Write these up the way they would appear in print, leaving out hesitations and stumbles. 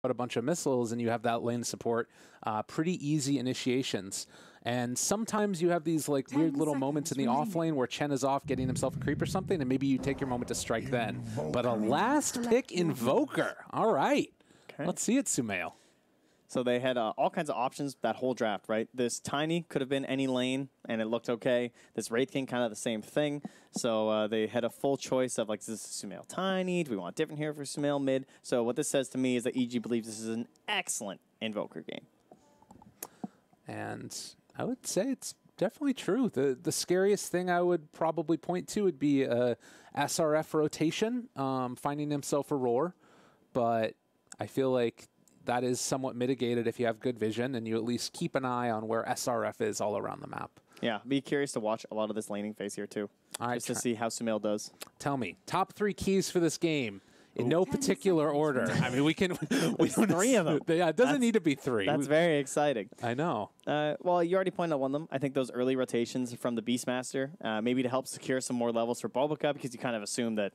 out a bunch of missiles and you have that lane support, pretty easy initiations. And sometimes you have these like weird little moments in the off lane where Chen is off getting himself a creep or something, and maybe you take your moment to strike then. But a last pick Invoker. All right. Okay. Let's see it, Sumail. So they had all kinds of options that whole draft, right? This Tiny could have been any lane, and it looked okay. This Wraith King, kind of the same thing. So they had a full choice of, like, is this Sumail Tiny? Do we want a different hero for Sumail mid? So what this says to me is that EG believes this is an excellent Invoker game. And I would say it's definitely true. The scariest thing I would probably point to would be a SRF rotation, finding himself a roar. But I feel like that is somewhat mitigated if you have good vision and you at least keep an eye on where SRF is all around the map. Yeah, be curious to watch a lot of this laning phase here too. All right, just to see how Sumail does. Tell me, top 3 keys for this game. In no particular order. I mean, we can. We don't 3 of them. Yeah, it doesn't need to be 3. That's very exciting. I know. Well, you already pointed out one of them. I think those early rotations from the Beastmaster, maybe to help secure some more levels for Bulbaca, because you kind of assume that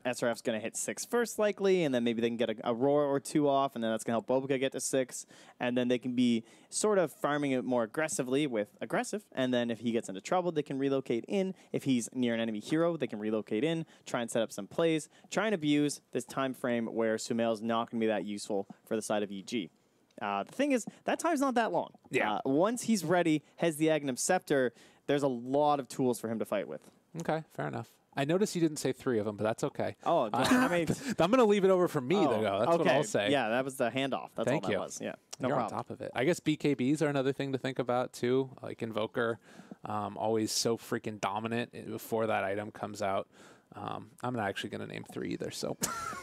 SRF's going to hit 6 first, likely, and then maybe they can get a roar or 2 off, and then that's going to help Bulbaca get to 6, and then they can be sort of farming it more aggressively with aggressive, and then if he gets into trouble, they can relocate in. If he's near an enemy hero, they can relocate in, try and set up some plays, try and abuse this time frame where Sumail's not going to be that useful for the side of EG. The thing is, that time's not that long. Yeah. Once he's ready, has the Aghanim Scepter, there's a lot of tools for him to fight with. Okay, fair enough. I noticed you didn't say 3 of them, but that's okay. Oh, I mean, I'm going to leave it over for me, though. That's okay. what I'll say. Yeah, that was the handoff. That's Thank all that you. was. Yeah, no You're problem. on top of it. I guess BKBs are another thing to think about, too. Like Invoker, always so freaking dominant before that item comes out. I'm not actually going to name 3 either, so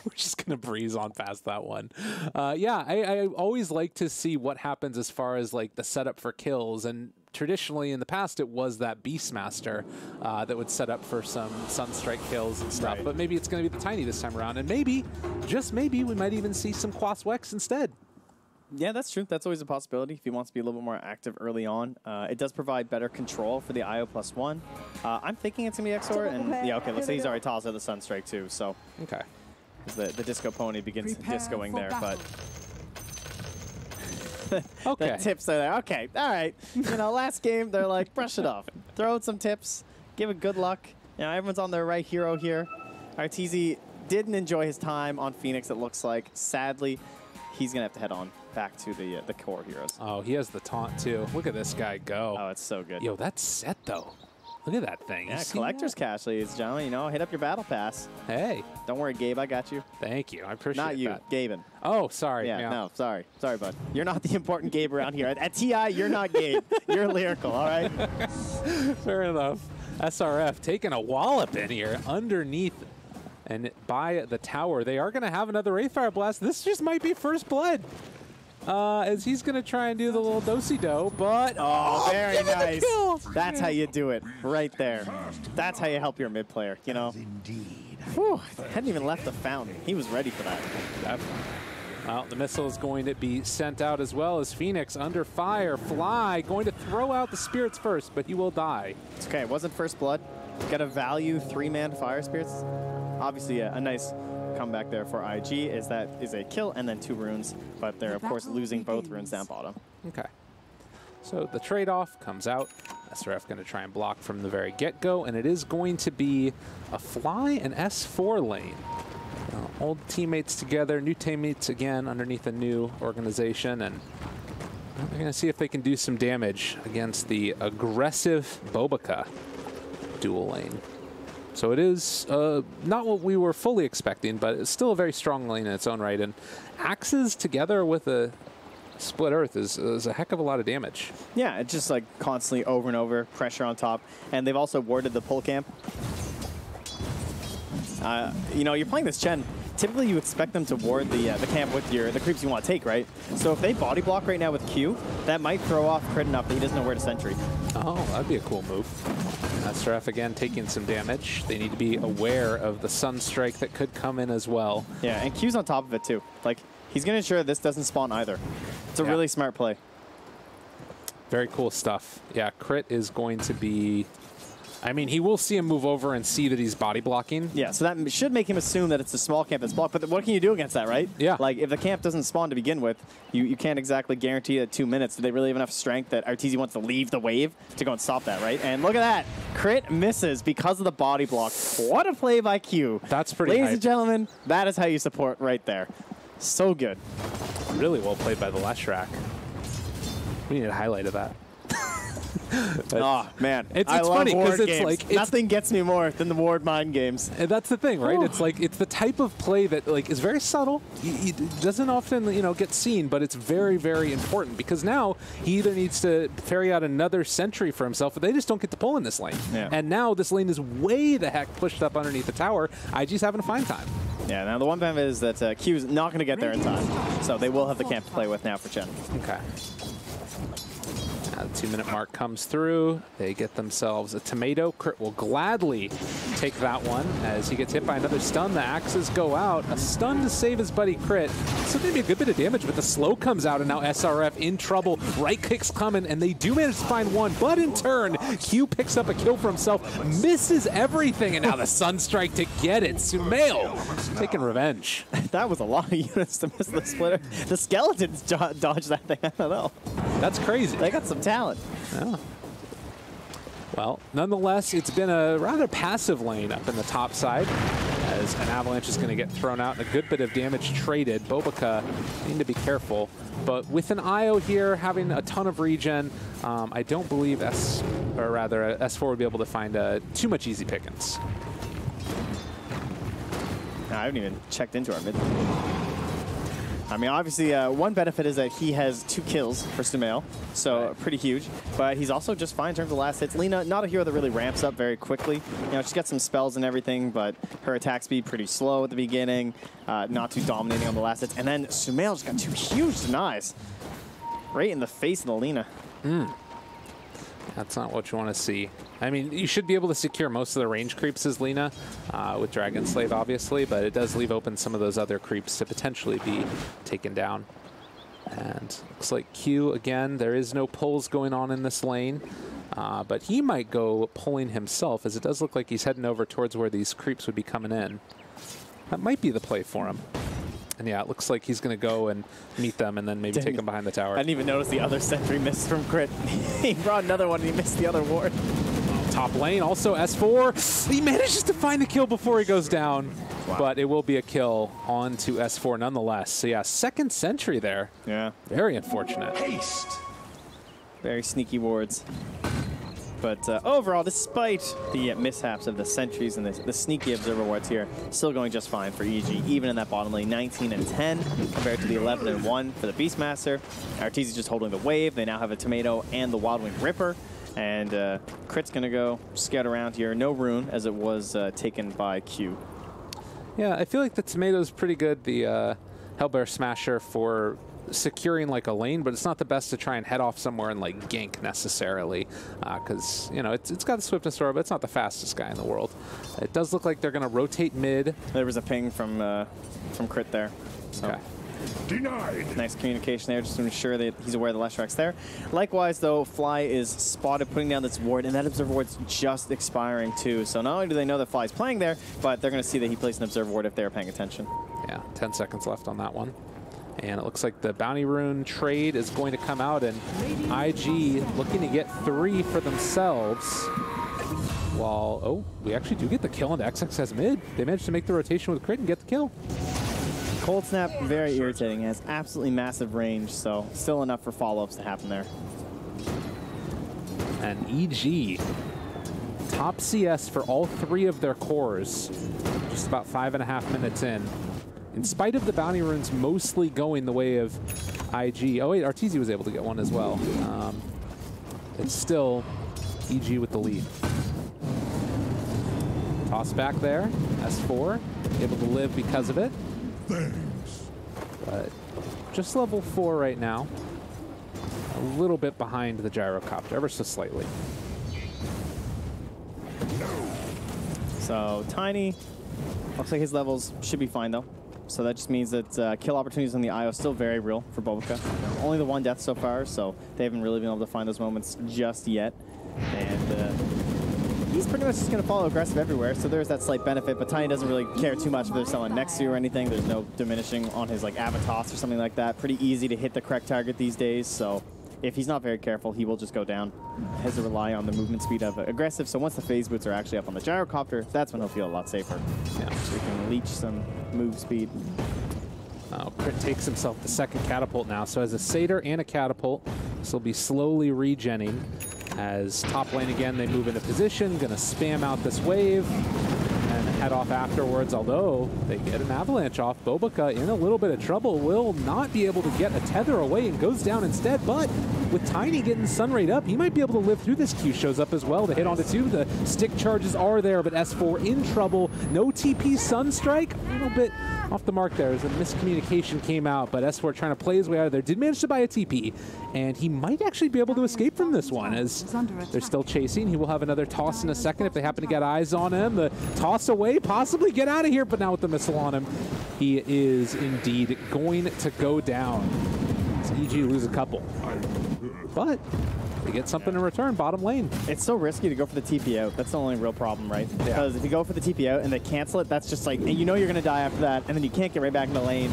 we're just going to breeze on past that one. Yeah, I always like to see what happens as far as like the setup for kills, and traditionally in the past it was that Beastmaster that would set up for some Sunstrike kills and stuff, but maybe it's going to be the Tiny this time around, and maybe, just maybe, we might even see some Quaswex instead. Yeah, that's true. That's always a possibility if he wants to be a little bit more active early on. It does provide better control for the IO+1. I'm thinking it's going to be XOR, and yeah, okay, looks like he's already tossed out the Sunstrike too, so. Okay. The Disco Pony begins discoing there, but. Okay. The tips are there. Okay, all right. You know, last game, they're like, brush it off. Throw out some tips. Give it good luck. You know, everyone's on their right hero here. Arteezy didn't enjoy his time on Phoenix, it looks like. Sadly, he's going to have to head on back to the core heroes. Oh, he has the taunt, too. Look at this guy go. Oh, it's so good. Yo, that's set, though. Look at that thing. Yeah, collector's cash, ladies and gentlemen. You know, hit up your battle pass. Hey. Don't worry, Gabe, I got you. Thank you. I appreciate that. Not you, that. Gaben. Oh, sorry. Yeah, no, sorry. Sorry, bud. You're not the important Gabe around here. At TI, you're not Gabe. You're lyrical, all right? Fair enough. SRF taking a wallop in here underneath and by the tower. They are going to have another Wraithfire Blast. This just might be first blood. As he's going to try and do the little do-si-do, but... Oh, very nice. That's how you do it, right there. That's how you help your mid player, you know? Whew, hadn't even left the fountain. He was ready for that. Definitely. Well, the missile is going to be sent out as well as Phoenix under fire. Fly going to throw out the spirits first, but he will die. It's okay. It wasn't first blood. Got to value 3-man fire spirits. Obviously, a nice comeback there for IG is that is a kill and then 2 runes, but they're of course losing both runes down bottom. Okay. So the trade-off comes out. SRF going to try and block from the very get-go, and it is going to be a Fly and S4 lane. Old teammates together, new teammates again underneath a new organization, and they're going to see if they can do some damage against the aggressive Bulbaca dual lane. So it is not what we were fully expecting, but it's still a very strong lane in its own right, and axes together with a split earth is a heck of a lot of damage. Yeah, it's just like constantly over and over, pressure on top, and they've also warded the pull camp. You know, you're playing this Chen. Typically, you expect them to ward the camp with the creeps you want to take, right? So if they body block right now with Q, that might throw off crit enough that he doesn't know where to sentry. Oh, that'd be a cool move. SRF again taking some damage. They need to be aware of the Sunstrike that could come in as well. Yeah, and Q's on top of it too. Like, he's going to ensure this doesn't spawn either. It's a really smart play. Very cool stuff. Yeah, crit is going to be I mean, he will see him move over and see that he's body blocking. Yeah, so that should make him assume that it's a small camp that's blocked. But what can you do against that, right? Yeah. Like, if the camp doesn't spawn to begin with, you can't exactly guarantee that 2 minutes. Do they really have enough strength that Arteezy wants to leave the wave to go and stop that, right? And look at that. Crit misses because of the body block. What a play by Q. That's pretty Ladies hype. and gentlemen, that is how you support right there. So good. Really well played by the Leshrac. We need a highlight of that. Oh, man. It's I love funny because ward it's games. like nothing gets me more than the ward mind games. and that's the thing, right? Oh. It's like it's the type of play that like is very subtle. He doesn't often get seen, but it's very, very important because now he either needs to carry out another sentry for himself, or they just don't get to pull in this lane. Yeah. And now this lane is way the heck pushed up underneath the tower. IG's having a fine time. Yeah, now the one benefit is that Q's not going to get there in time. So they will have the camp to play with now for Chen. Okay. Now the 2-minute mark comes through. They get themselves a tomato. Crit will gladly take that one as he gets hit by another stun. The axes go out. A stun to save his buddy Crit. So maybe a good bit of damage, but the slow comes out, and now SRF in trouble. Right kick's coming, and they do manage to find one, but in turn, Q picks up a kill for himself, misses everything, and now the Sunstrike to get it. Sumail taking revenge. That was a lot of units to miss the splitter. The skeletons dodged that thing. I don't know. That's crazy. They got some talent. Yeah. Well, nonetheless, it's been a rather passive lane up in the top side as an avalanche is going to get thrown out and a good bit of damage traded. Bobica need to be careful. But with an IO here having a ton of regen, I don't believe S4 would be able to find too much easy pickings. No, I haven't even checked into our mid. I mean, obviously, one benefit is that he has 2 kills for Sumail, so pretty huge. But he's also just fine in terms of last hits. Lina, not a hero that really ramps up very quickly. You know, she's got some spells and everything, but her attack speed pretty slow at the beginning, not too dominating on the last hits. And then Sumail's got 2 huge denies right in the face of the Lina. That's not what you want to see. I mean, you should be able to secure most of the range creeps as Lina, with Dragon Slave, obviously, but it does leave open some of those other creeps to potentially be taken down. And looks like Q, again, there is no pulls going on in this lane, but he might go pulling himself, as it does look like he's heading over towards where these creeps would be coming in. That might be the play for him. And yeah, it looks like he's going to go and meet them and then maybe take them behind the tower. I didn't even notice the other sentry missed from Crit. He brought another one and he missed the other ward. Top lane, also S4. He manages to find the kill before he goes down. Wow. But it will be a kill on to S4 nonetheless. So yeah, second sentry there. Yeah. Very unfortunate. Haste. Very sneaky wards. But overall, despite the mishaps of the sentries and the sneaky observer wards here, still going just fine for EG, even in that bottom lane. 19 and 10 compared to the 11 and 1 for the Beastmaster. Arteezy just holding the wave. They now have a Tomato and the Wildwing Ripper. And Crit's going to go scout around here. No rune, as it was taken by Q. Yeah, I feel like the Tomato's pretty good. The Hellbear Smasher for securing like a lane, but it's not the best to try and head off somewhere and like gank necessarily, because it's got the swiftness for it, but it's not the fastest guy in the world. It does look like they're going to rotate mid. There was a ping from Crit there. So. Okay. Denied. Nice communication there, just to ensure that he's aware the Leshrac's there. Likewise, though, Fly is spotted putting down this ward, and that observer ward's just expiring too. So not only do they know that Fly's playing there, but they're going to see that he placed an observer ward if they're paying attention. Yeah, 10 seconds left on that one. And it looks like the Bounty Rune trade is going to come out, and IG looking to get 3 for themselves. While, oh, we actually do get the kill into XXS mid. They managed to make the rotation with Crit and get the kill. Cold Snap, very irritating. It has absolutely massive range, so still enough for follow-ups to happen there. And EG, top CS for all 3 of their cores, just about 5.5 minutes in. In spite of the Bounty Runes mostly going the way of IG. Oh wait, Arteezy was able to get one as well. It's still EG with the lead. Toss back there, S4, able to live because of it. Thanks. But just level 4 right now. A little bit behind the gyrocopter, ever so slightly. So Tiny, looks like his levels should be fine though. So that just means that kill opportunities on the IO still very real for Bobica. Only the 1 death so far, so they haven't really been able to find those moments just yet. And he's pretty much just going to follow aggressive everywhere, so there's that slight benefit, but Tiny doesn't really care too much if there's someone next to you or anything. There's no diminishing on his like Avatos or something like that. Pretty easy to hit the correct target these days, so if he's not very careful, he will just go down. He has to rely on the movement speed of aggressive, so once the phase boots are actually up on the gyrocopter, that's when he'll feel a lot safer. Yeah. So he can leech some move speed. Crit takes himself the second catapult now, so as a Satyr and a catapult, this will be slowly regenning. As top lane again, they move into position, gonna spam out this wave and head off afterwards, although they get an avalanche off. Bobica in a little bit of trouble, will not be able to get a tether away and goes down instead, but with Tiny getting sun rate up, he might be able to live through this. Q shows up as well to hit onto two. The stick charges are there, but S4 in trouble. No TP Sunstrike, a little bit off the mark there as a miscommunication came out, but S4 trying to play his way out of there. Did manage to buy a TP, and he might actually be able to escape from this one as they're still chasing. He will have another toss in a second if they happen to get eyes on him. The toss away, possibly get out of here, but now with the missile on him, he is indeed going to go down. As EG lose a couple. But they get something in return, bottom lane. It's so risky to go for the TP out. That's the only real problem, right? Yeah. Because if you go for the TP out and they cancel it, that's just like, and you know you're going to die after that, and then you can't get right back in the lane.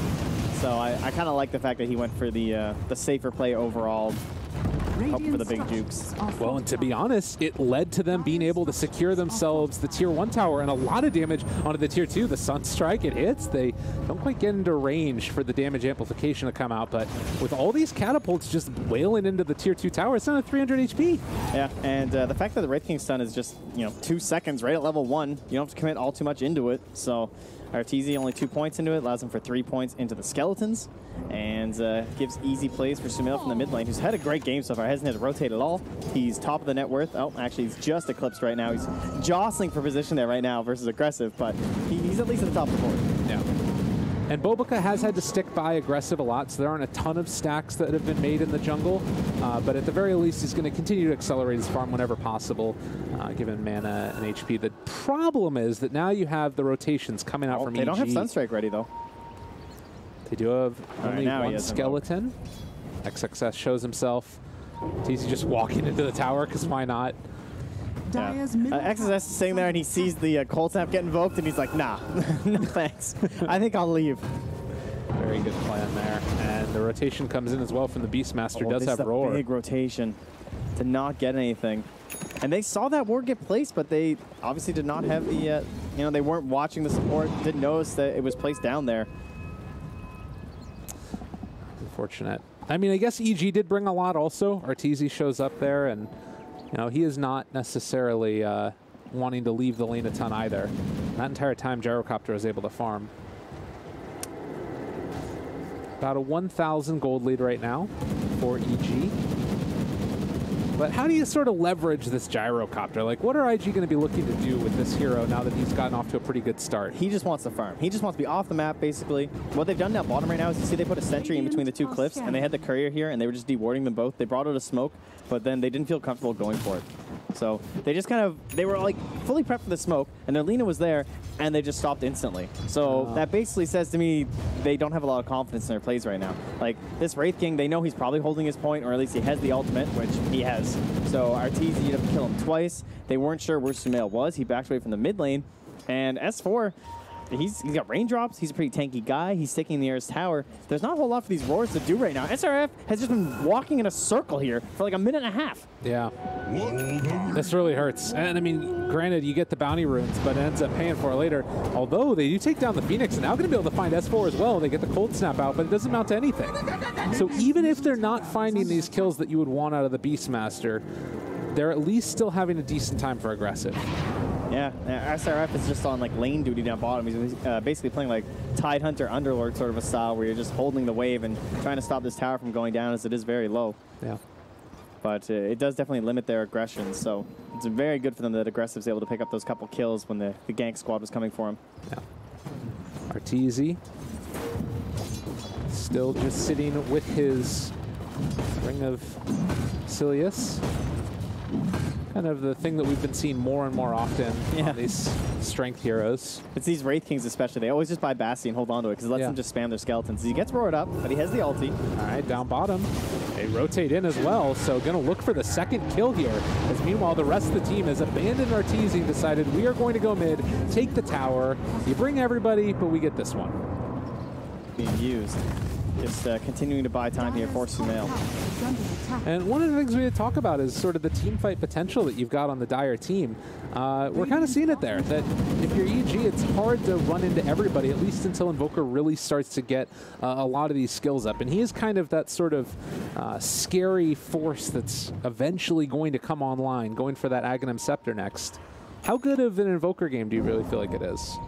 So I kind of like the fact that he went for the safer play overall, hoping for the big jukes. Well, and to be honest, it led to them being able to secure themselves the tier 1 tower and a lot of damage onto the tier 2. The Sunstrike, it hits. They don't quite get into range for the damage amplification to come out, but with all these catapults just wailing into the tier 2 tower, it's not at 300 HP. Yeah, and the fact that the Wraith King stun is just, 2 seconds right at level 1, you don't have to commit all too much into it. So Arteezy only 2 points into it, allows him for 3 points into the skeletons, and gives easy plays for Sumail from the mid lane, who's had a great game so far. Hasn't had to rotate at all. He's top of the net worth. Oh, actually, he's just eclipsed right now. He's jostling for position there right now versus aggressive, but he's at least at the top of the board. Yeah. And Bobica has had to stick by aggressive a lot, so there aren't a ton of stacks that have been made in the jungle. But at the very least, he's going to continue to accelerate his farm whenever possible, given mana and HP. The problem is that now you have the rotations coming out from EG. They don't have Sunstrike ready, though. They do have only now one skeleton. XXS shows himself. It's easy just walking into the tower, because why not? Yeah. XSS is sitting there and he sees the cold snap get invoked and he's like, nah, no thanks. I think I'll leave. Very good plan there. And the rotation comes in as well from the Beastmaster. Does have Roar. Big rotation to not get anything. And they saw that ward get placed, but they obviously did not have the, they weren't watching the support, didn't notice that it was placed down there. Unfortunate. I mean, I guess EG did bring a lot also. Arteezy shows up there, and he is not necessarily wanting to leave the lane a ton either. That entire time, Gyrocopter was able to farm. About a 1,000 gold lead right now for EG. But how do you sort of leverage this Gyrocopter? Like, what are IG going to be looking to do with this hero now that he's gotten off to a pretty good start? He just wants to farm. He just wants to be off the map, basically. What they've done down bottom right now is you see they put a sentry in between the two cliffs, and they had the courier here, and they were just dewarding them both. They brought out a smoke, but then they didn't feel comfortable going for it. So they just they were like fully prepped for the smoke, and their Lina was there, and they just stopped instantly. So that basically says to me they don't have a lot of confidence in their plays right now. Like, this Wraith King, they know he's probably holding his point, or at least he has the ultimate, which he has. So Arteezy ended up killing him twice. They weren't sure where Sumail was. He backed away from the mid lane, and S4, he's got raindrops. He's a pretty tanky guy. He's taking the nearest tower. There's not a whole lot for these roars to do right now. SRF has just been walking in a circle here for like a minute and a half. Yeah. This really hurts. And I mean, granted, you get the bounty runes, but it ends up paying for it later. Although they do take down the Phoenix, and now going to be able to find S4 as well. They get the cold snap out, but it doesn't amount to anything. So even if they're not finding these kills that you would want out of the Beastmaster, they're at least still having a decent time for aggressive. Yeah, SRF is just on like lane duty down bottom. He's basically playing like Tidehunter Underlord sort of a style where you're just holding the wave and trying to stop this tower from going down as it is very low. Yeah. But it does definitely limit their aggression, so it's very good for them that Aggressive's able to pick up those couple kills when the gank squad was coming for him. Yeah. Arteezy still just sitting with his Ring of Silius. Kind of the thing that we've been seeing more and more often on these strength heroes. It's these Wraith Kings especially. They always just buy Bastion and hold on to it because it lets them just spam their skeletons. He gets roared up, but he has the ulti. All right, down bottom. They rotate in as well, so going to look for the second kill here. As meanwhile, the rest of the team has abandoned Arteezy and decided we are going to go mid, take the tower. You bring everybody, but we get this one. Being used. Just continuing to buy time here for Sumail. And one of the things we talk about is sort of the team fight potential that you've got on the Dire team. We're kind of seeing it there, that if you're EG, it's hard to run into everybody, at least until Invoker really starts to get a lot of these skills up. And he is kind of that sort of scary force that's eventually going to come online, going for that Aghanim Scepter next. How good of an Invoker game do you really feel like it is?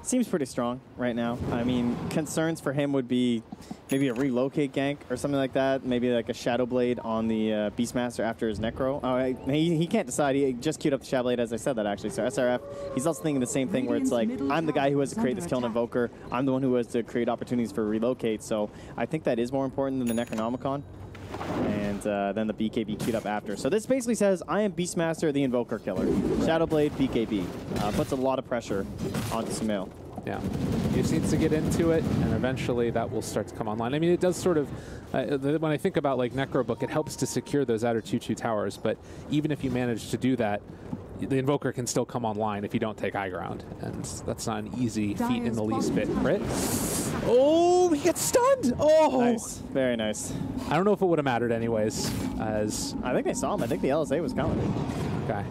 Seems pretty strong right now. I mean, concerns for him would be maybe a relocate gank or something like that. Maybe like a Shadow Blade on the Beastmaster after his Necro. Oh, he can't decide. He just queued up the Shadow Blade as I said that, actually. So SRF, he's also thinking the same thing where it's like, I'm the guy who has to create this kill on Invoker. I'm the one who has to create opportunities for relocate. So I think that is more important than the Necronomicon. And then the BKB queued up after. So this basically says, I am Beastmaster, the Invoker killer. Shadowblade, BKB. Puts a lot of pressure onto Sumail. Yeah, he just needs to get into it, and eventually that will start to come online. I mean, it does sort of, when I think about like Necrobook, it helps to secure those outer 2/2 towers, but even if you manage to do that, the Invoker can still come online if you don't take high ground, and that's not an easy feat in the least bit. Crit. Oh, he gets stunned! Oh! Nice. Very nice. I don't know if it would have mattered anyways, as... I think they saw him. I think the LSA was coming. Okay.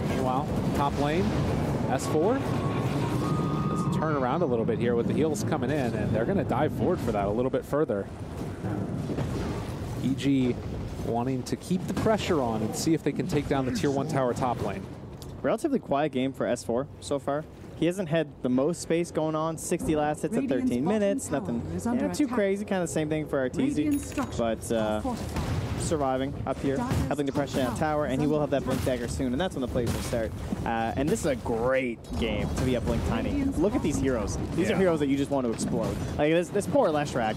Meanwhile, top lane, S4. Let's turn around a little bit here with the heals coming in, and they're going to dive forward for that a little bit further. EG wanting to keep the pressure on and see if they can take down the tier 1 tower top lane. Relatively quiet game for S4 so far. He hasn't had the most space going on. 60 last hits at 13 minutes. Nothing too crazy. Kind of the same thing for Arteezy. But surviving up here, helping to pressure down tower, and he will have that Blink Dagger soon, and that's when the plays will start. And this is a great game to be up Blink Tiny. Look at these heroes. These are heroes that you just want to explode. Like this poor Leshrac.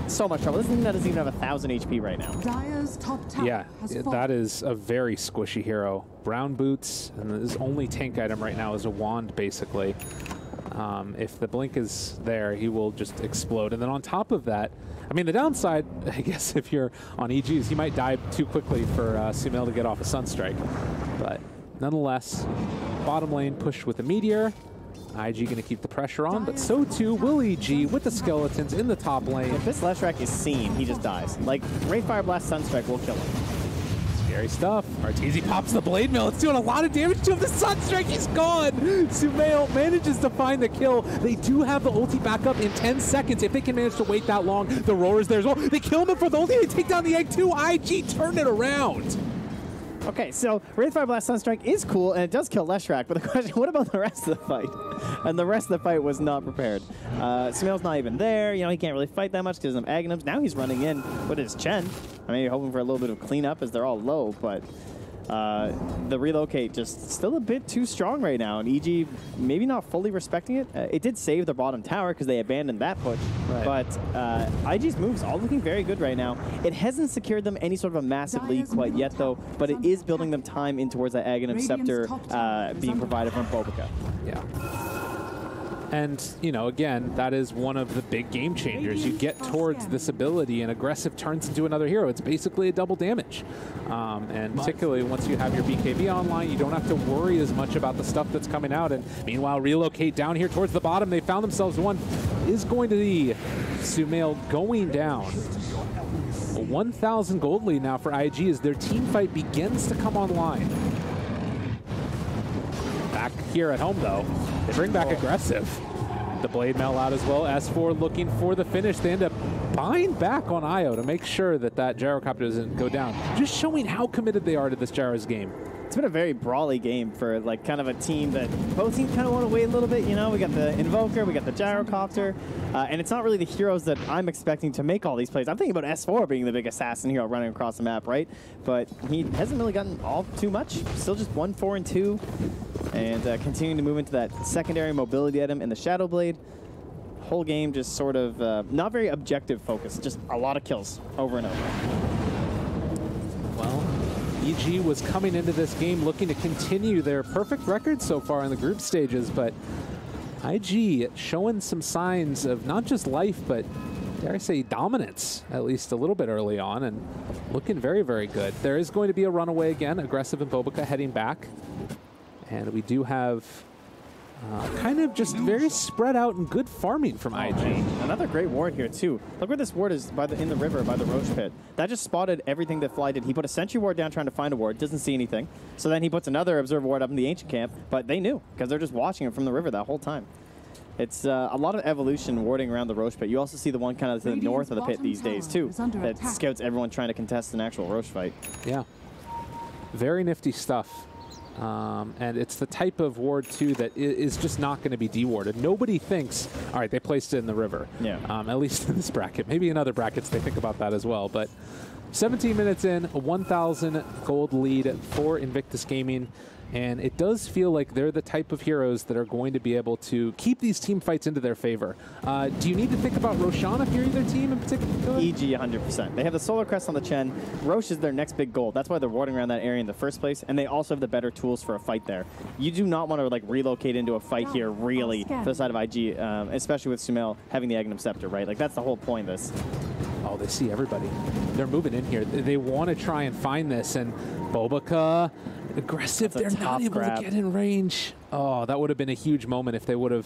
So much trouble. This thing doesn't even have 1,000 HP right now. Yeah, that is a very squishy hero. Brown boots, and his only tank item right now is a wand, basically. If the blink is there, he will just explode. And then on top of that, I mean, the downside, I guess, if you're on EGs, he might die too quickly for Sumail to get off a Sunstrike. But nonetheless, bottom lane push with the Meteor. IG going to keep the pressure on, but so too will EG with the skeletons in the top lane. If this Leshrac is seen, he just dies. Like, Ray Fire Blast Sunstrike will kill him. Scary stuff. Arteezy pops the Blade Mail. It's doing a lot of damage to him. The Sunstrike, he's gone. Sumail manages to find the kill. They do have the ulti back up in 10 seconds. If they can manage to wait that long, the Roar's there as well. They kill him for the ulti. They take down the egg too. IG turn it around. Okay, so Wraith Fire Blast Sunstrike is cool, and it does kill Leshrac, but the question, what about the rest of the fight? And the rest of the fight was not prepared. Sumail's not even there. You know, he can't really fight that much because of Aghanims. Now he's running in with his Chen. I mean, you're hoping for a little bit of cleanup as they're all low, but the relocate just still a bit too strong right now, and EG maybe not fully respecting it. It did save the bottom tower because they abandoned that push, but IG's moves all looking very good right now. It hasn't secured them any sort of a massive lead quite yet, though, but it is building them time in towards that Aghanim Scepter being provided from Bulbaca. Yeah. And, you know, again, that is one of the big game changers. You get towards this ability and aggressive turns into another hero. It's basically a double damage. And particularly once you have your BKB online, you don't have to worry as much about the stuff that's coming out. And meanwhile, relocate down here towards the bottom. They found themselves one. Is going to be Sumail going down. A 1,000 gold lead now for IG as their team fight begins to come online. Back here at home, though, they bring back aggressive. The Blade Mail out as well. S4 looking for the finish. They end up buying back on Io to make sure that that gyrocopter doesn't go down. Just showing how committed they are to this Gyro's game. It's been a very brawly game for like kind of a team that both teams kind of want to wait a little bit. You know, we got the Invoker, we got the Gyrocopter, and it's not really the heroes that I'm expecting to make all these plays. I'm thinking about S4 being the big assassin hero running across the map, right? But he hasn't really gotten all too much. Still just 1, 4, and 2, and continuing to move into that secondary mobility item in the Shadow Blade. Whole game just sort of not very objective focused, just a lot of kills over and over. Well, EG was coming into this game looking to continue their perfect record so far in the group stages, but IG showing some signs of not just life, but dare I say dominance, at least a little bit early on, and looking very, very good. There is going to be a runaway again, Aggressive and Bobica heading back. And we do have kind of just very spread out and good farming from IG. Another great ward here, too. Look where this ward is in the river by the Roche pit. That just spotted everything that Fly did. He put a sentry ward down trying to find a ward, doesn't see anything. So then he puts another observer ward up in the ancient camp, but they knew because they're just watching him from the river that whole time. It's a lot of evolution warding around the Roche pit. You also see the one kind of to the north of the pit these days, too, that scouts everyone trying to contest an actual Roche fight. Yeah. Very nifty stuff. And it's the type of ward, too, that is just not going to be dewarded. Nobody thinks, all right, they placed it in the river. Yeah. At least in this bracket. Maybe in other brackets they think about that as well. But 17 minutes in, a 1,000 gold lead for Invictus Gaming. And it does feel like they're the type of heroes that are going to be able to keep these team fights into their favor. Do you need to think about Roshan if you're either team in particular? EG 100%. They have the Solar Crest on the Chen. Roche is their next big goal. That's why they're warding around that area in the first place. And they also have the better tools for a fight there. You do not want to like relocate into a fight here, really, for the side of IG, especially with Sumail having the Agnum Scepter, right? Like, that's the whole point of this. Oh, they see everybody. They're moving in here. They want to try and find this. And Bobica, aggressive. They're not able to get in range. Oh, that would have been a huge moment if they would have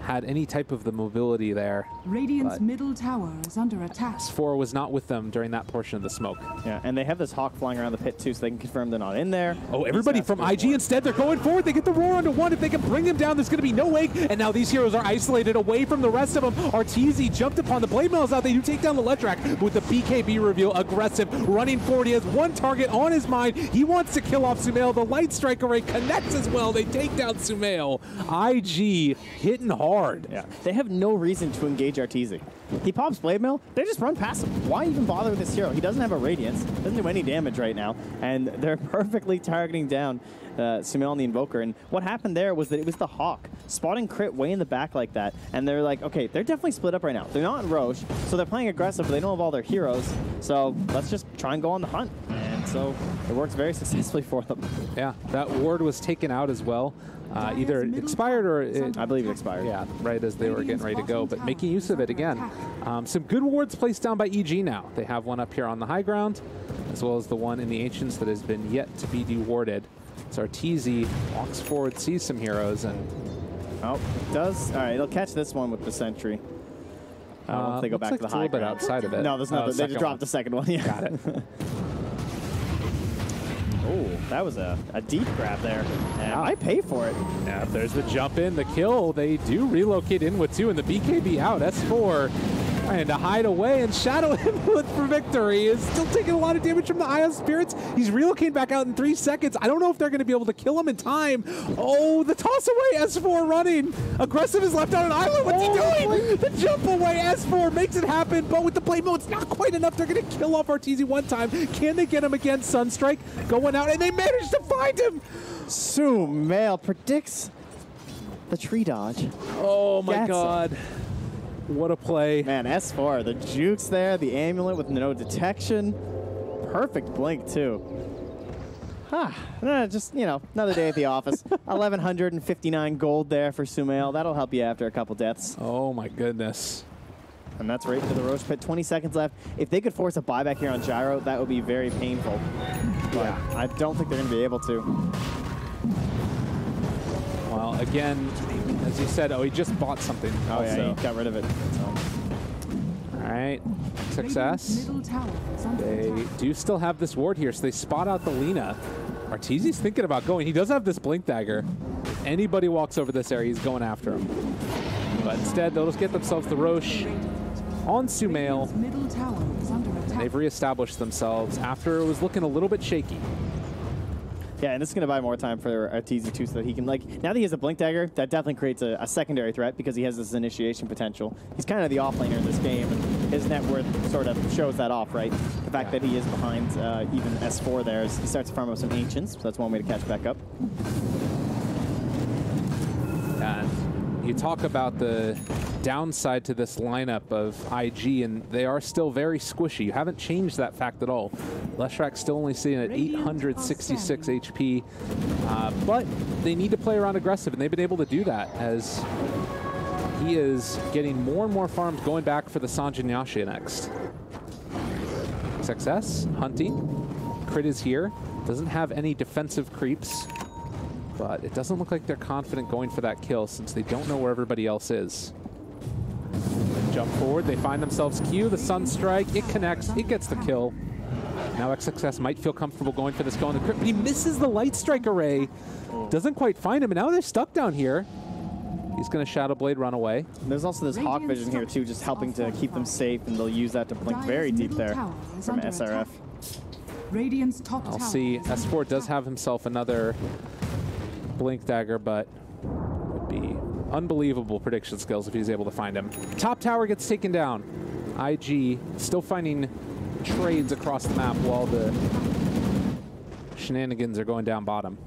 had any type of the mobility there. Radiant's middle tower is under attack. S4 was not with them during that portion of the smoke. Yeah, and they have this Hawk flying around the pit too, so they can confirm they're not in there. Oh, everybody from IG instead, they're going forward. They get the roar onto one. If they can bring him down, there's going to be no wake. And now these heroes are isolated away from the rest of them. Arteezy jumped upon the blade mails out. They do take down the Ledrak with the BKB reveal. Aggressive, running forward. He has one target on his mind. He wants to kill off Sumail. The light strike array connects as well. They take down Sumail. IG hitting hard. Yeah. They have no reason to engage Arteezy. He pops Blade Mail, they just run past him. Why even bother with this hero? He doesn't have a Radiance, doesn't do any damage right now, and they're perfectly targeting down Sumail and the Invoker. And what happened there was that it was the Hawk spotting crit way in the back like that, and they're like, okay, they're definitely split up right now. They're not in Roche, so they're playing aggressive, but they don't have all their heroes, so let's just try and go on the hunt. And so it works very successfully for them. Yeah, that ward was taken out as well. Either it expired or I believe it expired. Yeah, right as they were getting ready to go, but making use of it again. Some good wards placed down by EG now. They have one up here on the high ground, as well as the one in the Ancients that has been yet to be dewarded. So Arteezy walks forward, sees some heroes, and... Oh, it does. All right, it'll catch this one with the Sentry. Once they go back to the high ground. A little bit outside of it. No, there's no. They just dropped the second one. Yeah. Got it. Oh, that was a deep grab there. And I pay for it. Yeah, if there's the jump in, the kill, they do relocate in with two, and the BKB out. S4 trying to hide away and shadow him for victory. Is still taking a lot of damage from the Eye of Spirits. He's relocating back out in 3 seconds. I don't know if they're going to be able to kill him in time. Oh, the toss away, S4 running. Aggressive is left on an island. What's he doing? The jump away, S4 makes it happen, but with the play mode, it's not quite enough. They're going to kill off Arteezy one time. Can they get him again? Sunstrike going out, and they managed to find him. Sumail predicts the tree dodge. Oh my God. What a play. Man, S4, the jukes there, the amulet with no detection. Perfect blink, too. Just, you know, another day at the office. 1,159 gold there for Sumail. That'll help you after a couple deaths. Oh, my goodness. And that's right into the Roche pit. 20 seconds left. If they could force a buyback here on Gyro, that would be very painful. But yeah, I don't think they're going to be able to. Well, again, as you said, he just bought something. Oh, yeah, he got rid of it. So. All right, success. They do still have this ward here, so they spot out the Lina. Arteezy's thinking about going. He does have this Blink Dagger. If anybody walks over this area, he's going after him. But instead, they'll just get themselves the Roche on Sumail. They've reestablished themselves after it was looking a little bit shaky. Yeah, and this is going to buy more time for Arteezy too, so that he can, like, now that he has a Blink Dagger, that definitely creates a secondary threat because he has this initiation potential. He's kind of the offlaner in this game, and his net worth sort of shows that off, right? The fact that he is behind even S4 there, as he starts to farm up some Ancients, so that's one way to catch back up. And you talk about the downside to this lineup of IG, and they are still very squishy. You haven't changed that fact at all. Leshrak's still only sitting at 866 HP, but they need to play around aggressive, and they've been able to do that as he is getting more and more farms going back for the Sanjin Yashe next. XXS hunting. Crit is here. Doesn't have any defensive creeps, but it doesn't look like they're confident going for that kill since they don't know where everybody else is. They jump forward, they find themselves Q, the Sunstrike, it connects, it gets the kill. Now XXS might feel comfortable going for this kill on the crit, but he misses the Light Strike array. Doesn't quite find him, and now they're stuck down here. He's going to Shadow Blade run away. And there's also this Hawk Vision here too, just helping to keep them safe, and they'll use that to blink very deep there from SRF. Radiant's top I'll tower see. is S4 under does attack. have himself another Blink Dagger, but would be unbelievable prediction skills if he's able to find him. Top tower gets taken down. IG still finding trades across the map while the shenanigans are going down bottom.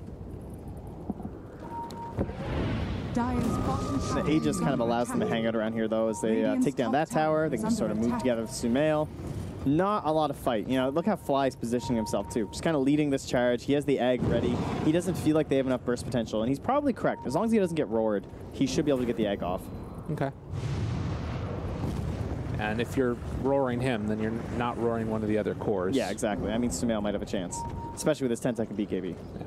Dire's bottom The tower Aegis is kind of under allows them to attack. hang out around here, though, as they take down that tower. They can just sort of move together with Sumail. Not a lot of fight. You know, look how Fly's positioning himself, too. Just kind of leading this charge. He has the egg ready. He doesn't feel like they have enough burst potential, and he's probably correct. As long as he doesn't get roared, he should be able to get the egg off. Okay. And if you're roaring him, then you're not roaring one of the other cores. Yeah, exactly. I mean, Sumail might have a chance, especially with his 10-second BKB. Yeah.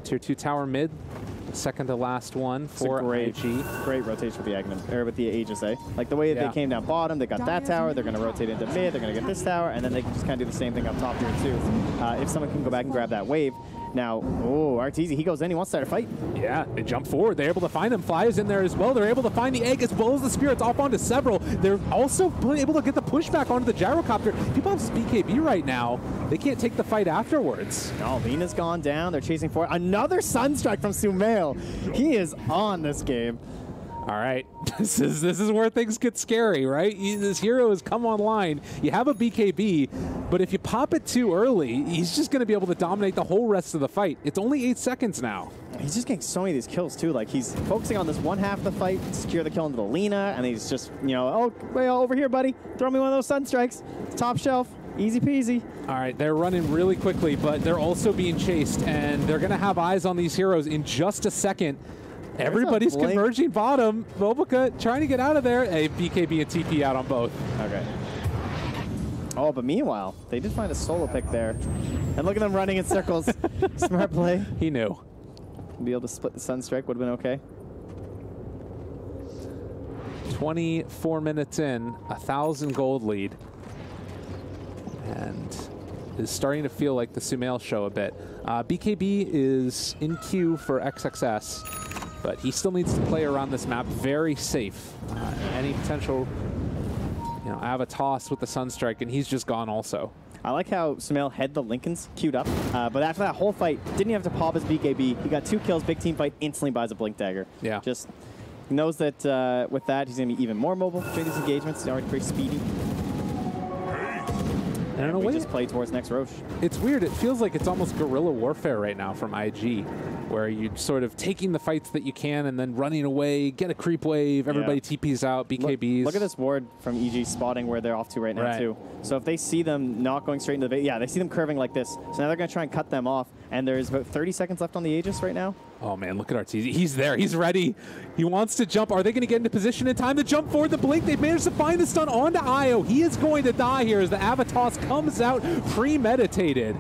Tier 2 tower mid. Second to last one for IG. Great rotation with the Aghanim, or with the Aegis, eh? Like the way that they came down bottom, they got that tower, they're going to rotate into mid, they're going to get this tower, and then they can just kind of do the same thing up top here too. If someone can go back and grab that wave. Now, oh, Arteezy, he goes in, he wants to start a fight. Yeah, they jump forward. They're able to find him. Fly is in there as well. They're able to find the egg as well as the spirits off onto several. They're also able to get the pushback onto the gyrocopter. People have BKB right now. They can't take the fight afterwards. No, Lena's gone down. They're chasing for it. Another Sunstrike from Sumail. He is on this game. All right, this is where things get scary, right? This hero has come online. You have a BKB, but if you pop it too early, he's just going to be able to dominate the whole rest of the fight. It's only 8 seconds now. He's just getting so many of these kills too. Like he's focusing on this one half of the fight, secure the kill into the Lina, and he's just, you know, oh, well, over here, buddy. Throw me one of those Sunstrikes. Top shelf. Easy peasy. All right, they're running really quickly, but they're also being chased, and they're going to have eyes on these heroes in just a second. Everybody's converging bottom. Bobica trying to get out of there. A BKB and TP out on both. Okay. Oh, but meanwhile, they did find a solo pick there. And look at them running in circles. Smart play. He knew. Be able to split the Sunstrike would have been okay. 24 minutes in, 1,000 gold lead. And is starting to feel like the Sumail show a bit. BKB is in queue for XXS, but he still needs to play around this map very safe. Any potential, you know, I have a toss with the Sunstrike, and he's just gone also. I like how Sumail had the Lincolns queued up, but after that whole fight, didn't even have to pop his BKB. He got 2 kills, big team fight, instantly buys a Blink Dagger. Yeah. Just knows that with that, he's going to be even more mobile during these engagements. He's already pretty speedy. I don't know, we just play towards next Roche. It's weird. It feels like it's almost guerrilla warfare right now from IG, where you're sort of taking the fights that you can and then running away, get a creep wave, everybody TPs out, BKBs. Look at this ward from EG spotting where they're off to right now, too. So if they see them not going straight into the base, yeah, they see them curving like this. So now they're going to try and cut them off. And there's about 30 seconds left on the Aegis right now. Oh, man, look at Arteezy. He's there. He's ready. He wants to jump. Are they going to get into position in time to jump forward? The blink. They've managed to find the stun onto Io. He is going to die here as the Avatos comes out premeditated.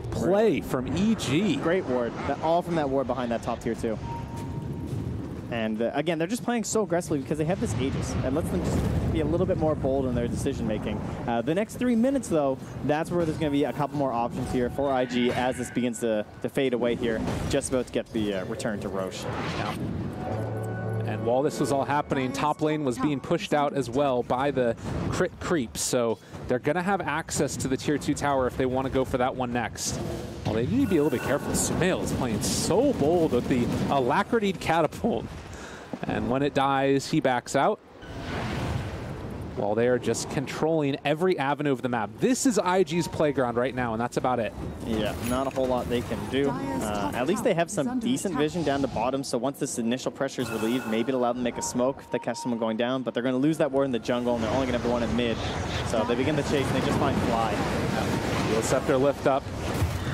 Play from EG. Great ward. All from that ward behind that top tier, too. And again, they're just playing so aggressively because they have this Aegis. And lets them just be a little bit more bold in their decision-making. The next 3 minutes, though, that's where there's going to be a couple more options here for IG as this begins to fade away here. Just about to get the return to Roche. Yeah. And while this was all happening, top lane was being pushed out as well by the crit creeps. So they're going to have access to the tier 2 tower if they want to go for that one next. Well, they need to be a little bit careful. Sumail is playing so bold with the Alacrity'd catapult. And when it dies, he backs out. while they are just controlling every avenue of the map. This is IG's playground right now, and that's about it. Yeah, not a whole lot they can do. At least they have some decent vision down the bottom, so once this initial pressure is relieved, maybe it'll allow them to make a smoke if they catch someone going down, but they're going to lose that ward in the jungle, and they're only going to have the one in mid. So they begin the chase, and they just find Fly. Steel Scepter lift up.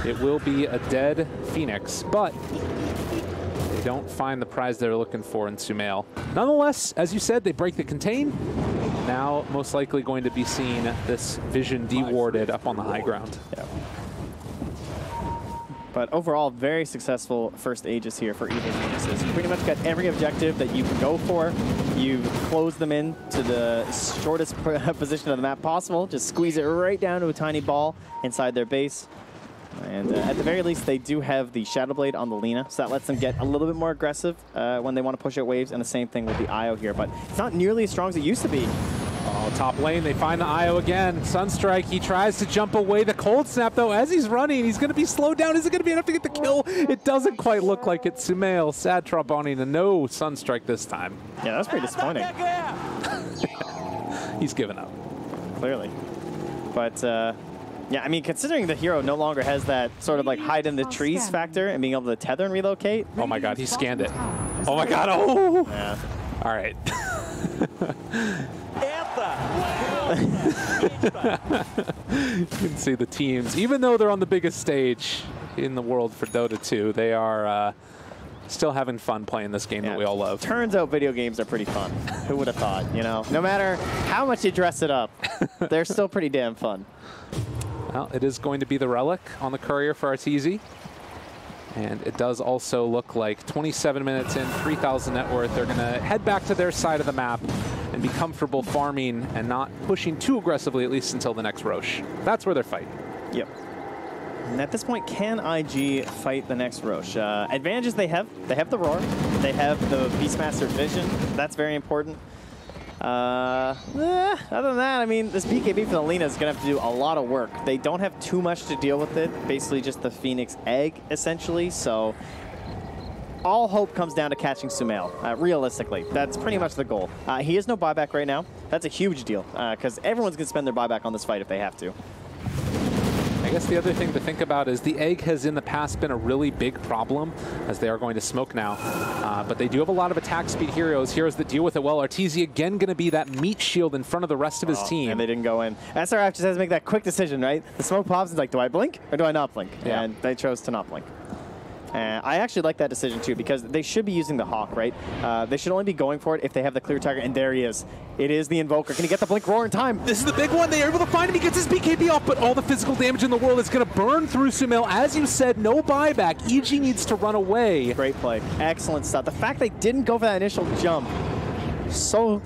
It will be a dead Phoenix, but they don't find the prize they're looking for in Sumail. Nonetheless, as you said, they break the contain. Now, most likely going to be seeing this vision dewarded up on the high ground. Yeah. But overall, very successful first Aegis here for Evil Geniuses. Pretty much got every objective that you can go for. You close them in to the shortest position of the map possible. Just squeeze it right down to a tiny ball inside their base. And at the very least, they do have the Shadow Blade on the Lina, so that lets them get a little bit more aggressive when they want to push out waves, and the same thing with the Io here. But it's not nearly as strong as it used to be. Oh, top lane, they find the Io again. Sunstrike, he tries to jump away. The Cold Snap, though, as he's running, he's going to be slowed down. Is it going to be enough to get the kill? It doesn't quite look like it. Sumail, sad tromboning, and no Sunstrike this time. Yeah, that's pretty disappointing. He's given up. Clearly. But, yeah, I mean, considering the hero no longer has that sort of like hide in the trees factor and being able to tether and relocate. Oh my god, he scanned it. Oh my god, oh! Yeah. All right. You can see the teams, even though they're on the biggest stage in the world for Dota 2, they are still having fun playing this game that we all love. Turns out video games are pretty fun. Who would have thought, you know? No matter how much you dress it up, they're still pretty damn fun. Well, it is going to be the Relic on the Courier for Arteezy. And it does also look like 27 minutes in, 3,000 net worth. They're going to head back to their side of the map and be comfortable farming and not pushing too aggressively, at least until the next Roche. That's where they're fighting. Yep. And at this point, can IG fight the next Roche? Advantages they have the Roar. They have the Beastmaster Vision. That's very important. Other than that, I mean, this BKB for the Lina is going to have to do a lot of work. They don't have too much to deal with it. Basically just the Phoenix Egg, essentially. So all hope comes down to catching Sumail, realistically. That's pretty much the goal. He has no buyback right now. That's a huge deal, because everyone's going to spend their buyback on this fight if they have to. I guess the other thing to think about is the egg has in the past been a really big problem, as they are going to smoke now. But they do have a lot of attack speed heroes that deal with it well. Arteezy again going to be that meat shield in front of the rest of his team. And they didn't go in. SRF just has to make that quick decision, right? The smoke pops and like, do I blink or do I not blink? Yeah. And they chose to not blink. I actually like that decision too, because they should be using the Hawk, right? They should only be going for it if they have the clear target, and there he is. It is the Invoker. Can he get the Blink Roar in time? This is the big one. They are able to find him. He gets his BKB off, but all the physical damage in the world is going to burn through Sumail. As you said, no buyback. EG needs to run away. Great play. Excellent stuff. The fact they didn't go for that initial jump, so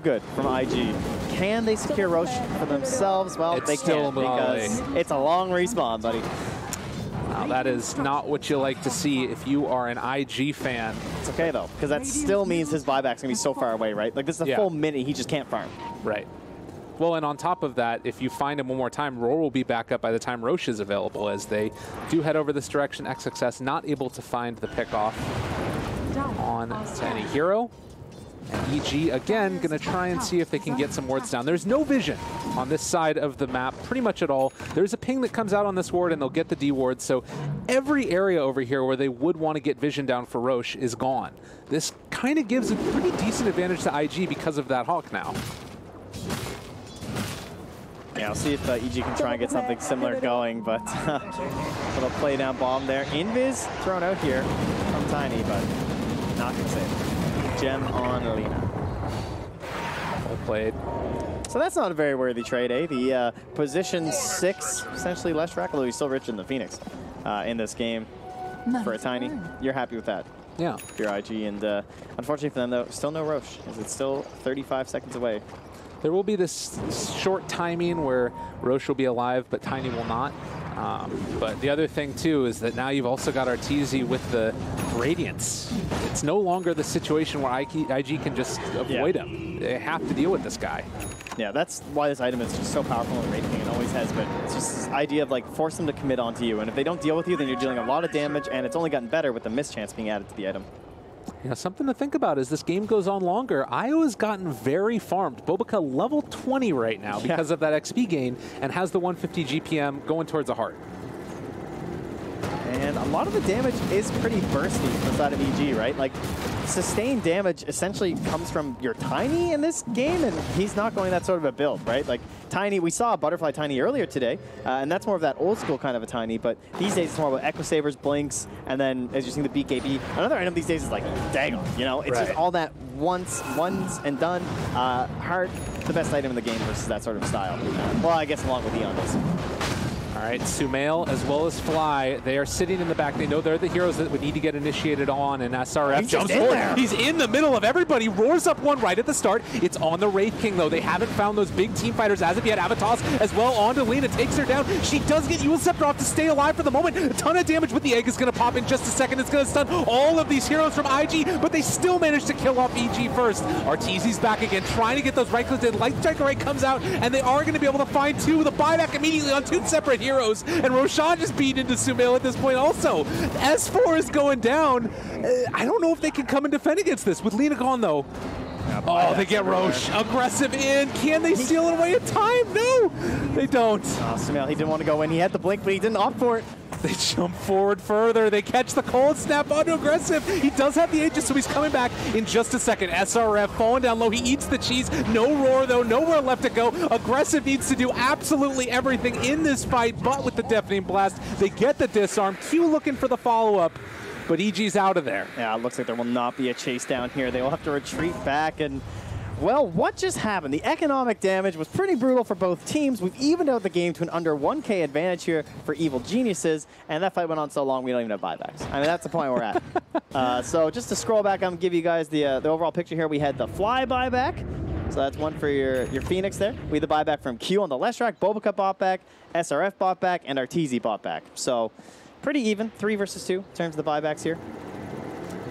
good from IG. Can they secure Roche for themselves? Well, they can't, because it's a long respawn, buddy. Now, that is not what you like to see if you are an IG fan. It's okay, though, because that still means his buyback's going to be so far away, right? Like, this is a full minute. He just can't farm. Right. Well, and on top of that, if you find him one more time, Roar will be back up by the time Roche is available, as they do head over this direction. XXS not able to find the pick-off on any hero. And EG, again, going to try and see if they can get some wards down. There's no vision on this side of the map, pretty much at all. There's a ping that comes out on this ward, and they'll get the D ward. So every area over here where they would want to get vision down for Roche is gone. This kind of gives a pretty decent advantage to IG because of that Hawk now. Yeah, I'll see if EG can try and get something similar going, but little play down bomb there. Invis thrown out here from Tiny, but not going to save it. Gem on Lina. Well played. So that's not a very worthy trade, eh? The position 6, essentially less track, although he's still richer than the Phoenix in this game. For a Tiny, you're happy with that. Yeah. If you're IG, and unfortunately for them, though, still no Roche, as it's still 35 seconds away. There will be this short timing where Roche will be alive, but Tiny will not. But the other thing, too, is that now you've also got Arteezy with the Radiance. It's no longer the situation where IG can just avoid him. They have to deal with this guy. Yeah, that's why this item is just so powerful and rating. It always has been. It's just this idea of, like, force them to commit onto you. And if they don't deal with you, then you're dealing a lot of damage, and it's only gotten better with the mischance being added to the item. You know, something to think about as this game goes on longer. Iowa's gotten very farmed. Bobica level 20 right now because of that XP gain and has the 150 GPM going towards the heart. And a lot of the damage is pretty bursty from the side of EG, right? Like, sustained damage essentially comes from your Tiny in this game, and he's not going that sort of a build, right? Like, Tiny, we saw a Butterfly Tiny earlier today, and that's more of that old school kind of a Tiny, but these days it's more about Echo Sabers, Blinks, and then, as you're seeing, the BKB. Another item these days is like Dagon, you know? It's just all that once and done. Heart, the best item in the game versus that sort of style. Well, I guess along with Eon is. All right, Sumail as well as Fly, they are sitting in the back. They know they're the heroes that would need to get initiated on, and SRF jumps forward. He's in the middle of everybody, roars up one right at the start. It's on the Wraith King, though. They haven't found those big team fighters as of yet. Avatos as well on to Lena, takes her down. She does get Eul Scepter off to stay alive for the moment. A ton of damage, but the egg is going to pop in just a second. It's going to stun all of these heroes from IG, but they still manage to kill off EG first. Arteezy's back again, trying to get those right clicks in. Light Striker right comes out, and they are going to be able to find two with a buyback immediately on two separate heroes. And Roshan just beat into Sumail at this point also. S4 is going down. I don't know if they can come and defend against this. With Lena gone, though. Oh, they get Roche. Aggressive in. Can they steal it away in time? No, they don't. Oh, Sumail, he didn't want to go in. He had the blink, but he didn't opt for it. They jump forward further. They catch the cold snap onto Aggressive. He does have the Aegis, so he's coming back in just a second. SRF falling down low. He eats the cheese. No roar, though. Nowhere left to go. Aggressive needs to do absolutely everything in this fight, but with the Deafening Blast, they get the disarm. Q looking for the follow-up, but EG's out of there. Yeah, it looks like there will not be a chase down here. They will have to retreat back, and well, what just happened? The economic damage was pretty brutal for both teams. We've evened out the game to an under 1K advantage here for Evil Geniuses, and that fight went on so long we don't even have buybacks. I mean, that's the point we're at. So just to scroll back, I'm going to give you guys the overall picture here. We had the Fly buyback, so that's one for your Phoenix there. We had the buyback from Q on the left track, Bobica bought back, SRF bought back, and Arteezy bought back. So pretty even, 3 versus 2 in terms of the buybacks here.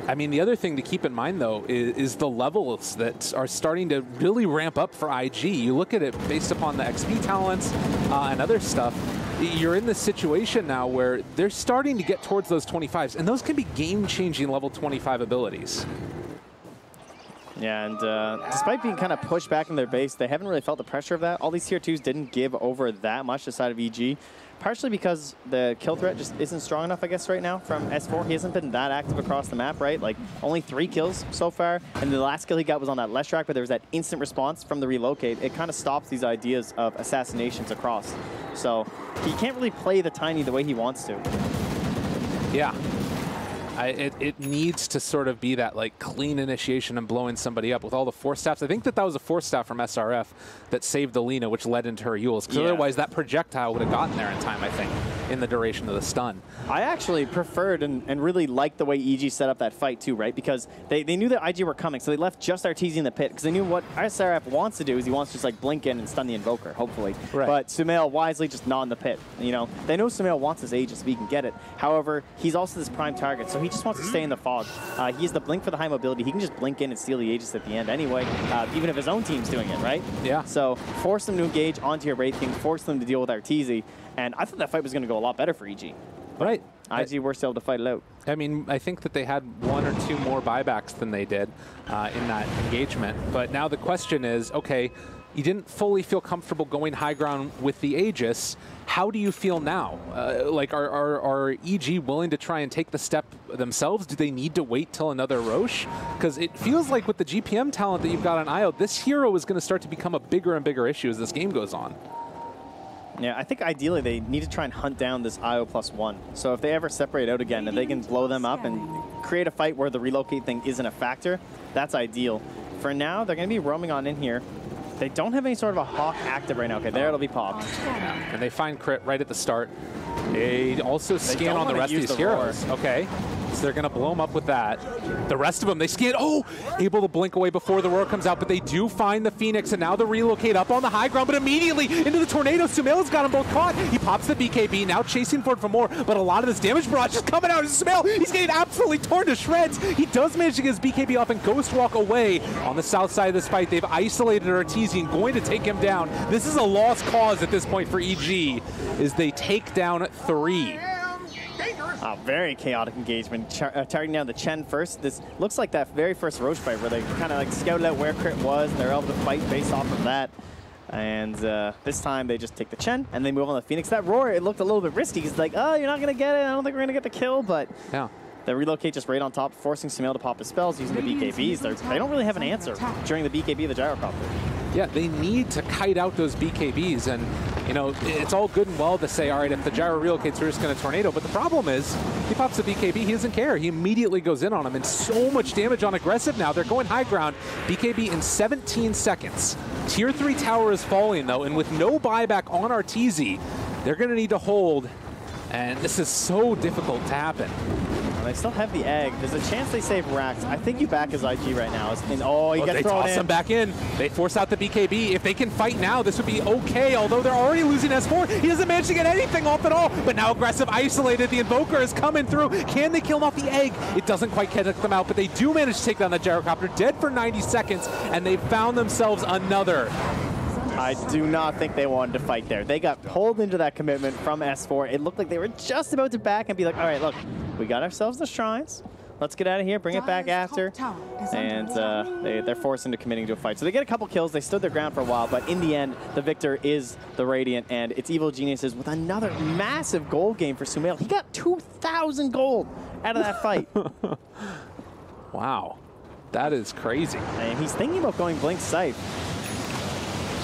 I mean, the other thing to keep in mind, though, is the levels that are starting to really ramp up for IG. You look at it based upon the XP talents and other stuff. You're in this situation now where they're starting to get towards those 25s, and those can be game-changing level 25 abilities. Yeah, and despite being kind of pushed back in their base, they haven't really felt the pressure of that. All these tier 2s didn't give over that much to the side of EG, partially because the kill threat just isn't strong enough, I guess, right now from S4. He hasn't been that active across the map, right? Like, only 3 kills so far, and the last kill he got was on that left track, but there was that instant response from the relocate. It kind of stops these ideas of assassinations across. So he can't really play the Tiny the way he wants to. Yeah. It needs to sort of be that like clean initiation and blowing somebody up with all the force staffs. I think that was a force staff from SRF that saved the Lena, which led into her Euls. Because otherwise that projectile would have gotten there in time, I think, in the duration of the stun. I actually preferred and really liked the way EG set up that fight too, right? Because they knew that IG were coming, so they left just Arteezy in the pit. Because they knew what SRF wants to do is he wants to just like blink in and stun the Invoker, hopefully. Right. But Sumail wisely just not in the pit. You know, they know Sumail wants his Aegis if he can get it. However, he's also this prime target, so he just wants to stay in the fog. He has the blink for the high mobility. He can just blink in and steal the Aegis at the end anyway, even if his own team's doing it, right? Yeah. So force them to engage onto your Wraith King, force them to deal with Arteezy, and I thought that fight was going to go a lot better for EG. Right. IG were still able to fight it out. I mean, I think that they had 1 or 2 more buybacks than they did in that engagement. But now the question is, okay, you didn't fully feel comfortable going high ground with the Aegis. How do you feel now? Like, are EG willing to try and take the step themselves? Do they need to wait till another Roche? Because it feels like with the GPM talent that you've got on IO, this hero is going to start to become a bigger and bigger issue as this game goes on. Yeah, I think ideally they need to try and hunt down this IO +1. So if they ever separate out again, if they can blow them up and create a fight where the relocate thing isn't a factor, that's ideal. For now, they're going to be roaming on in here. They don't have any sort of a Hawk active right now. Okay, there it'll be popped. And they find crit right at the start. They also scan on the rest of these heroes. Okay, so they're going to blow them up with that. The rest of them, they scan. Oh, able to blink away before the roar comes out, but they do find the Phoenix, and now the relocate up on the high ground, but immediately into the tornado. Sumail's got them both caught. He pops the BKB, now chasing for it for more, but a lot of this damage barrage is coming out of Sumail. He's getting absolutely torn to shreds. He does manage to get his BKB off and Ghost Walk away. On the south side of this fight, they've isolated Arteezy and going to take him down. This is a lost cause at this point for EG, as they take down 3. Very chaotic engagement. Targeting down the Chen first. This looks like that very first Roche fight where they kind of like scouted out where Crit was, and they're able to fight based off of that. And this time they just take the Chen and they move on the Phoenix. That roar, it looked a little bit risky. He's like, oh, you're not going to get it. I don't think we're going to get the kill, but yeah. They relocate just right on top, forcing Sumail to pop his spells using the BKBs. They don't really have an answer during the BKB of the Gyrocopter. Yeah, they need to kite out those BKBs, and you know, it's all good and well to say, all right, if the gyro relocates, we're just going to tornado. But the problem is, he pops the BKB, he doesn't care. He immediately goes in on him, and so much damage on aggressive now. They're going high ground. BKB in 17 seconds. Tier 3 tower is falling, though, and with no buyback on Arteezy, they're going to need to hold, and this is so difficult to happen. They still have the egg. There's a chance they save Rax. I think you back as IG right now. And oh, he gets thrown in. They toss him back in. They force out the BKB. If they can fight now, this would be okay, although they're already losing S4. He doesn't manage to get anything off at all. But now aggressive isolated. The Invoker is coming through. Can they kill him off the egg? It doesn't quite catch them out, but they do manage to take down the Gyrocopter. Dead for 90 seconds, and they found themselves another. I do not think they wanted to fight there. They got pulled into that commitment from S4. It looked like they were just about to back and be like, all right, look, we got ourselves the shrines. Let's get out of here, bring it back after. And they're forced into committing to a fight. So they get a couple kills. They stood their ground for a while, but in the end, the victor is the Radiant, and it's Evil Geniuses with another massive gold game for Sumail. He got 2,000 gold out of that fight. Wow, that is crazy. And he's thinking about going Blink Sight.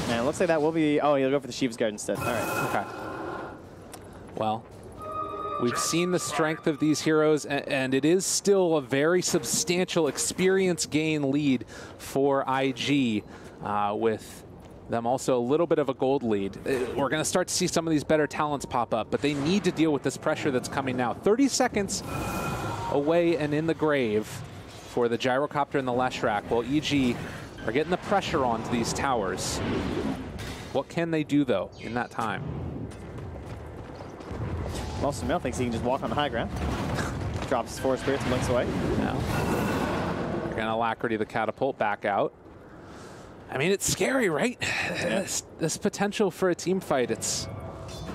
And it looks like that will be... Oh, he'll go for the Sheep's Guard instead. All right. Okay. Well, we've seen the strength of these heroes, and it is still a very substantial experience gain lead for IG, with them also a little bit of a gold lead. We're going to start to see some of these better talents pop up, but they need to deal with this pressure that's coming now. 30 seconds away and in the grave for the Gyrocopter and the Leshrac, while EG are getting the pressure onto these towers. What can they do, though, in that time? Well, Sumail thinks he can just walk on the high ground. Drops his 4 spirits and blinks away. No. They're going to Alacrity the catapult back out. I mean, it's scary, right? Yeah. This potential for a team fight, it's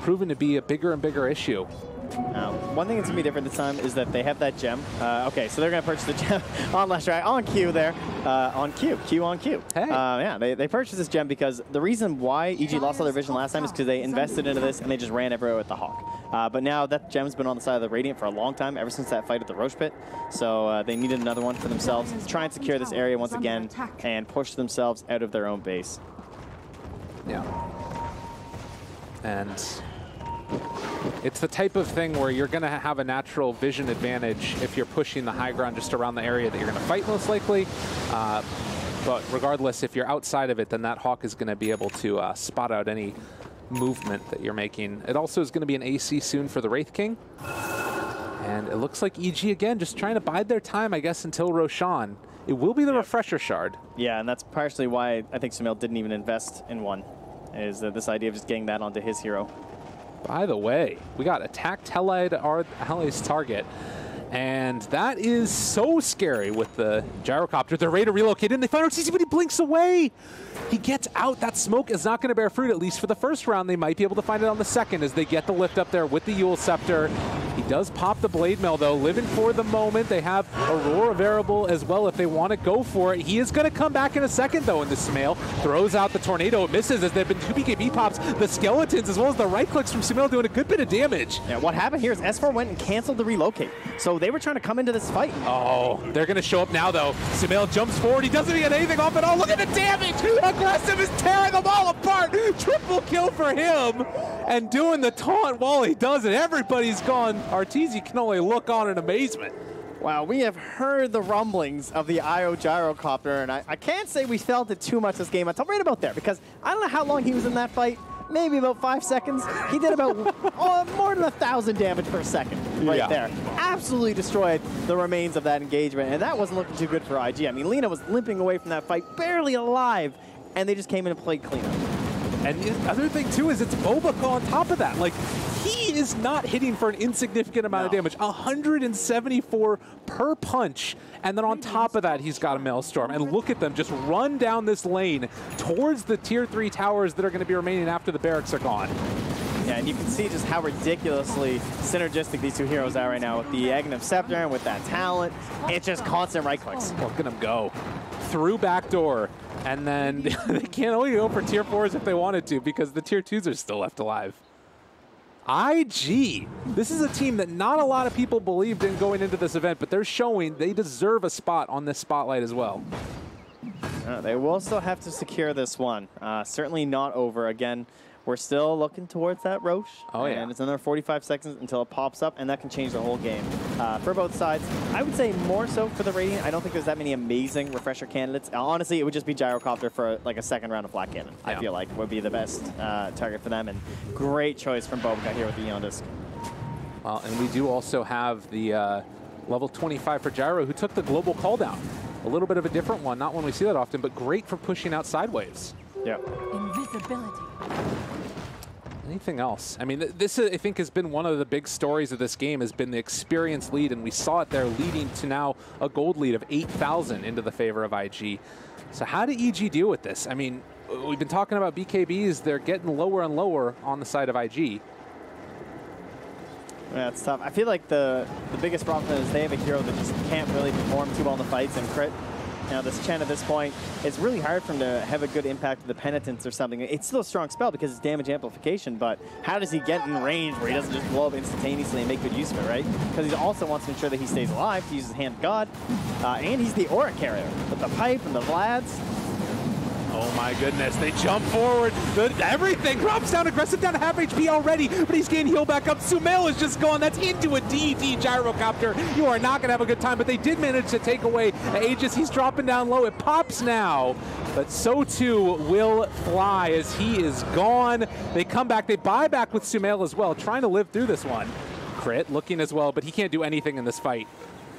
proven to be a bigger and bigger issue. One thing that's going to be different this time is that they have that gem. Okay, so they're going to purchase the gem on Leshrac, on Q there. On Q. Q on Q. Hey. Yeah, they purchased this gem because the reason why EG lost all their vision last time is because they invested into this and they just ran everywhere with the Hawk. But now that gem's been on the side of the Radiant for a long time, ever since that fight at the Roche Pit. So they needed another one for themselves to try and secure this area once again and push themselves out of their own base. Yeah. And it's the type of thing where you're going to have a natural vision advantage if you're pushing the high ground just around the area that you're going to fight most likely. But regardless, if you're outside of it, then that Hawk is going to be able to spot out any movement that you're making. It also is going to be an AC soon for the Wraith King. And it looks like EG, again, just trying to bide their time, I guess, until Roshan. It will be the Refresher Shard. Yeah, and that's partially why I think Sumail didn't even invest in one, is this idea of just getting that onto his hero. By the way, we got attacked allied allies target, and that is so scary with the Gyrocopter. They're ready to relocate in. They find Arteezy, but he blinks away. He gets out. That smoke is not going to bear fruit, at least for the first round. They might be able to find it on the second as they get the lift up there with the Yule Scepter. He does pop the Blade Mail, though, living for the moment. They have Aurora variable as well if they want to go for it. He is going to come back in a second, though, in this Sumail. Throws out the Tornado. It misses as there have been 2 BKB pops. The Skeletons, as well as the right clicks from Sumail, doing a good bit of damage. Yeah, what happened here is S4 went and canceled the relocate. So they were trying to come into this fight. Oh, they're going to show up now, though. Sumail jumps forward. He doesn't get anything off at all. Look at the damage. Aggressive is tearing them all apart. Triple kill for him. And doing the taunt while he does it. Everybody's gone. Arteezy can only look on in amazement. Wow, we have heard the rumblings of the IO Gyrocopter, and I can't say we felt it too much this game. I'll right about there, because I don't know how long he was in that fight. Maybe about 5 seconds. He did about more than 1,000 damage per second there. Absolutely destroyed the remains of that engagement, and that wasn't looking too good for IG. I mean, Lina was limping away from that fight, barely alive, and they just came in and played cleanup. And the other thing, too, is it's Bobaka on top of that. Like, he is not hitting for an insignificant amount of damage. 174 per punch. And then on top of that, he's got a Maelstrom. And look at them just run down this lane towards the Tier 3 towers that are going to be remaining after the barracks are gone. Yeah, and you can see just how ridiculously synergistic these two heroes are right now with the Aghanim Scepter and with that talent. It's just constant right clicks. Look at them go. Through backdoor, and then they can't only go for tier 4s if they wanted to because the tier 2s are still left alive. IG, this is a team that not a lot of people believed in going into this event, but they're showing they deserve a spot on this spotlight as well. They will still have to secure this one. Certainly not over. Again, we're still looking towards that Roche. Oh, yeah. And it's another 45 seconds until it pops up, and that can change the whole game for both sides. I would say more so for the Radiant. I don't think there's that many amazing refresher candidates. Honestly, it would just be Gyrocopter for like a second round of Black Cannon. Yeah. I feel like would be the best target for them, and great choice from Bobica here with the Eon Disc. Well, and we do also have the level 25 for Gyro, who took the global call down. A little bit of a different one, not one we see that often, but great for pushing out sideways. Yeah. Invisibility. Anything else? I mean, this I think has been one of the big stories of this game, has been the experience lead, and we saw it there leading to now a gold lead of 8,000 into the favor of IG. So how do EG deal with this? I mean, we've been talking about BKBs, they're getting lower and lower on the side of IG. Yeah, it's tough. I feel like the biggest problem is they have a hero that just can't really perform too well in the fights and crit. Now, this Chen at this point, it's really hard for him to have a good impact with the Penitence or something. It's still a strong spell because it's damage amplification, but how does he get in range where he doesn't just blow up instantaneously and make good use of it, right? Because he also wants to ensure that he stays alive, he uses Hand of God, and he's the aura carrier with the pipe and the Vlads. Oh my goodness, they jump forward. Everything drops down, aggressive down to half HP already, but he's getting healed back up. Sumail is just gone. That's into a DD Gyrocopter. You are not going to have a good time, but they did manage to take away Aegis. He's dropping down low. It pops now, but so too will Fly as he is gone. They come back. They buy back with Sumail as well, trying to live through this one. Crit looking as well, but he can't do anything in this fight.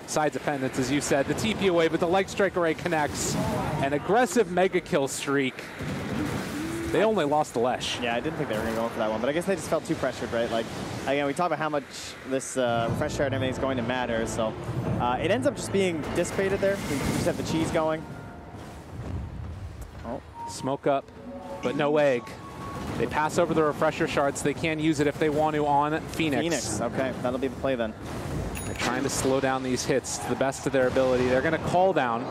Side dependence, as you said, the TP away, but the leg strike array connects. An aggressive mega kill streak. They only lost the Lesh. Yeah, I didn't think they were going to go for that one, but I guess they just felt too pressured, right? Like, again, we talk about how much this refresh shard and everything is going to matter, so it ends up just being dissipated there. We just have the cheese going. Oh, smoke up, but no egg. They pass over the refresher shards. They can use it if they want to on Phoenix. Phoenix, okay, that'll be the play then. They're trying to slow down these hits to the best of their ability. They're going to call down,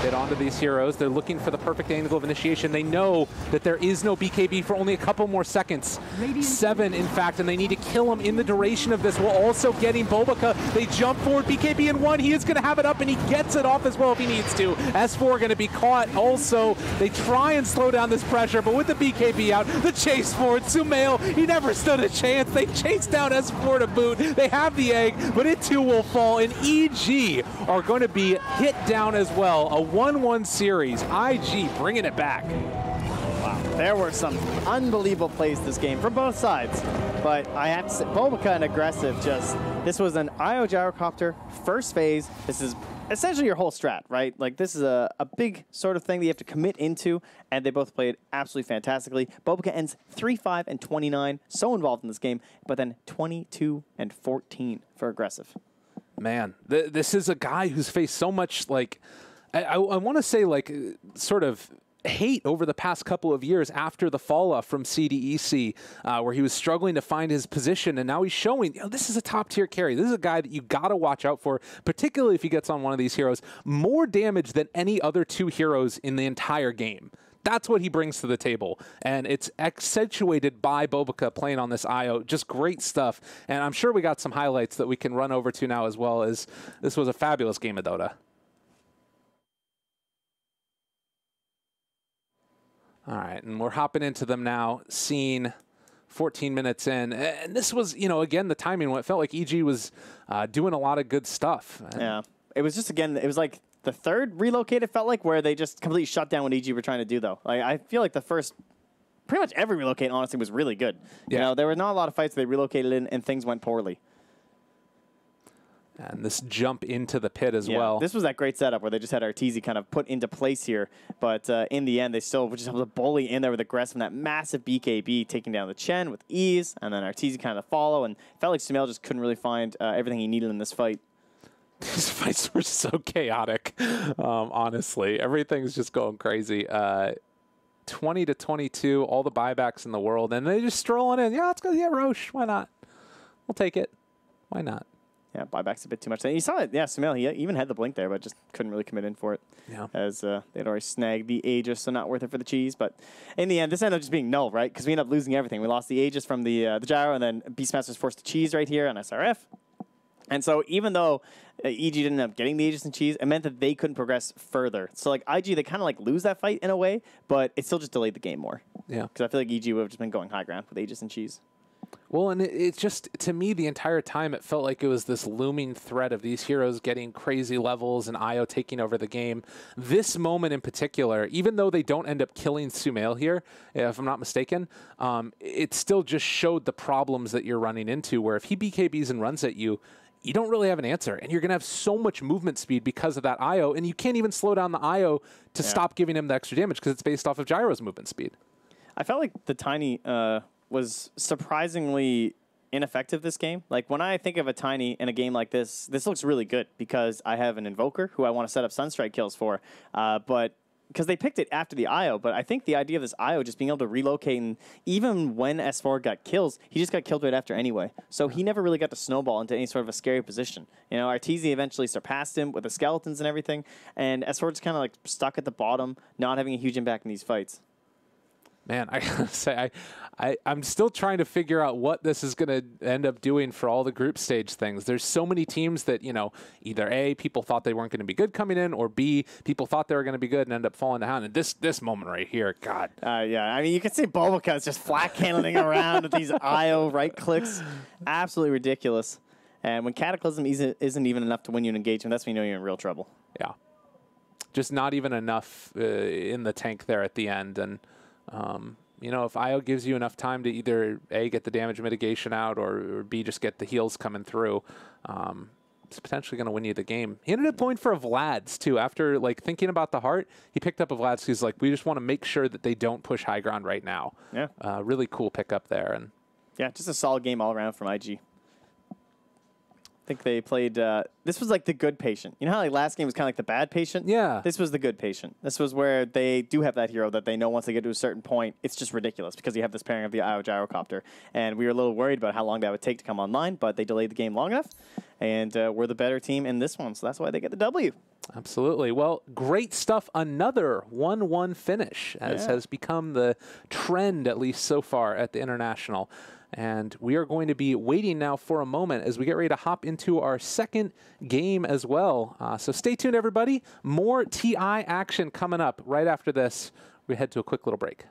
get onto these heroes. They're looking for the perfect angle of initiation. They know that there is no BKB for only a couple more seconds. 7, in fact, and they need to kill him in the duration of this while also getting Bobica. They jump forward, BKB in 1. He is going to have it up, and he gets it off as well if he needs to. S4 going to be caught also. They try and slow down this pressure, but with the BKB out, the chase forward, Sumail, he never stood a chance. They chase down S4 to boot. They have the egg, but it too will fall, and EG are going to be hit down as well. A 1-1 series. IG bringing it back. Wow, there were some unbelievable plays this game from both sides, but I have to say, Bobica and aggressive, this was an IO Gyrocopter first phase. This is essentially your whole strat, right? Like, this is a big sort of thing that you have to commit into, and they both played absolutely fantastically. Bobica ends 3-5 and 29, so involved in this game, but then 22 and 14 for aggressive. Man, this is a guy who's faced so much, like, I want to say, like, sort of hate over the past couple of years after the fall off from CDEC, where he was struggling to find his position, and now he's showing, you know, this is a top tier carry. This is a guy that you got to watch out for, particularly if he gets on one of these heroes. More damage than any other 2 heroes in the entire game. That's what he brings to the table, and it's accentuated by Bobica playing on this IO. Just great stuff, and I'm sure we got some highlights that we can run over to now as well, as this was a fabulous game of Dota. All right, and we're hopping into them now, seeing 14 minutes in. And this was, you know, again, the timing, it felt like EG was doing a lot of good stuff. Yeah, it was just, again, it was like the third relocate, it felt like, where they just completely shut down what EG were trying to do, though. Like, I feel like the first, pretty much every relocate, honestly, was really good. Yeah. You know, there were not a lot of fights they relocated in and things went poorly. And this jump into the pit as well. This was that great setup where they just had Arteezy kind of put into place here. But in the end, they still were just able to bully in there with aggressive and that massive BKB, taking down the Chen with ease, and then Arteezy kind of follow. And it felt like Sumail just couldn't really find everything he needed in this fight. These fights were so chaotic, honestly. Everything's just going crazy. 20-22, all the buybacks in the world, and they just strolling in. Yeah, let's go. Yeah, Roche. Why not? We'll take it. Why not? Yeah, buyback's a bit too much. And you saw it. Yeah, Sumail, he even had the blink there, but just couldn't really commit in for it. Yeah. As they'd already snagged the Aegis, so not worth it for the cheese. But in the end, this ended up just being null, right? Because we ended up losing everything. We lost the Aegis from the gyro, and then Beastmaster's forced to cheese right here on SRF. And so even though EG didn't end up getting the Aegis and cheese, it meant that they couldn't progress further. So like IG, they kind of like lose that fight in a way, but it still just delayed the game more. Yeah. Because I feel like EG would have just been going high ground with Aegis and cheese. Well, and it's just, to me, the entire time, it felt like it was this looming threat of these heroes getting crazy levels and IO taking over the game. This moment in particular, even though they don't end up killing Sumail here, if I'm not mistaken, it still just showed the problems that you're running into, where if he BKBs and runs at you, you don't really have an answer, and you're going to have so much movement speed because of that IO, and you can't even slow down the IO to stop giving him the extra damage because it's based off of Gyro's movement speed. I felt like the Tiny was surprisingly ineffective this game. Like, when I think of a Tiny in a game like this looks really good because I have an Invoker who I want to set up Sunstrike kills for, but because they picked it after the IO, but I think the idea of this IO just being able to relocate, and even when S4 got kills, he just got killed right after anyway. So he never really got to snowball into any sort of a scary position. You know, Arteezy eventually surpassed him with the skeletons and everything, and S4 just kind of like stuck at the bottom, not having a huge impact in these fights. Man, I gotta say, I'm still trying to figure out what this is going to end up doing for all the group stage things. There's so many teams that, you know, either A, people thought they weren't going to be good coming in, or B, people thought they were going to be good and end up falling down. And this moment right here, God. Yeah, I mean, you can see Bulbaca is just flat cannoning around with these IO right clicks. Absolutely ridiculous. And when Cataclysm isn't even enough to win you an engagement, that's when you know you're in real trouble. Yeah. Just not even enough in the tank there at the end. And you know, if IO gives you enough time to either A, get the damage mitigation out, or B, just get the heals coming through, it's potentially going to win you the game. He ended up going for a Vlad's, too. After, like, thinking about the heart, he picked up a Vlad's. He's like, we just want to make sure that they don't push high ground right now. Yeah. Really cool pickup there. And yeah, just a solid game all around from IG. I think they played, this was like the good patient. You know how like last game was kind of like the bad patient? Yeah. This was the good patient. This was where they do have that hero that they know once they get to a certain point, it's just ridiculous because you have this pairing of the IO Gyrocopter. And we were a little worried about how long that would take to come online, but they delayed the game long enough. And we're the better team in this one, so that's why they get the W. Absolutely. Well, great stuff. Another 1-1 finish, as has become the trend, at least so far, at the International. And we are going to be waiting now for a moment as we get ready to hop into our second game as well. So stay tuned, everybody. More TI action coming up right after this. We head to a quick little break.